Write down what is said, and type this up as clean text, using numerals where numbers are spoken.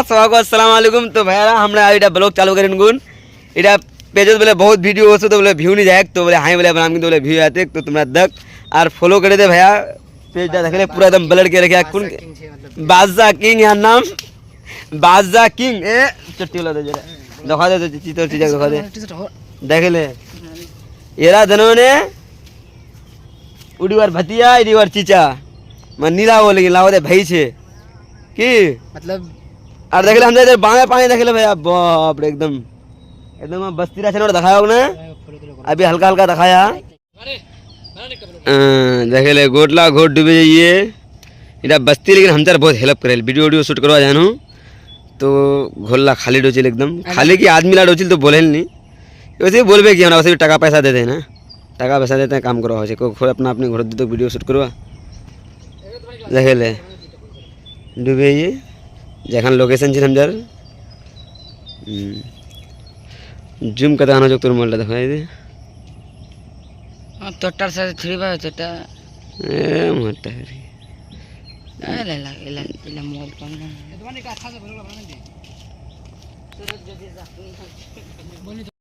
সবাইকে আসসালামু আলাইকুম। তো ভাইয়ারা আমরা এটা ব্লগ চালু করেন গুণ এটা পেজত বলে बहुत ভিডিও হচ্ছে তো বলে ভিউ नहीं जाए तो बोले हाई बोले नाम কিন্তু बोले ভিউ आते तो তোমরা দেখ আর ফলো করে দে ভাইয়া पेजটা দেখলে পুরো একদম ব্লার के रखे কোন बादशाह किंग यार नाम बादशाह किंग ए चट्टी वाला दे जरा दिखा दे चित्र चीज दिखा दे देख ले एरा जनोने उड़ीवार भतिया इडीवार चीचा मन नीला बोले लाओ दे भाई छे की मतलब और देख ले हम इधर बाएं पानी देख ले भैया बाप रे एकदम एकदम बस्ती रा चलो दिखाया होगा ना अभी हल्का हल्का दिखाया देख ले गोटला घोट डूबे जाइए इधर बस्ती लेकिन हम चार बहुत हेल्प करे वीडियो वीडियो शूट करवा जानू तो घोलला खाली डोचिल एकदम खाली की आदमी ला डोचिल तो बोले नहीं वैसे ही बोलबे कि हमरा वैसे टका पैसा देते हैं ना टका पैसा देते हैं काम करवा हो कोई अपना अपने घर तो वीडियो शूट करवा देख ले डूबे ये যেখান লোকেশন ছিল हम जार জুম করতে আনা যোগ তোর মোবাইলটা দেখা এই দে তোটার সাথে 3 বাই তোটা এ মোটা রে এলা এলা এলা মোবাইল কোন না তোমার কা খাসা বলবা বানান দে তোর যদি যা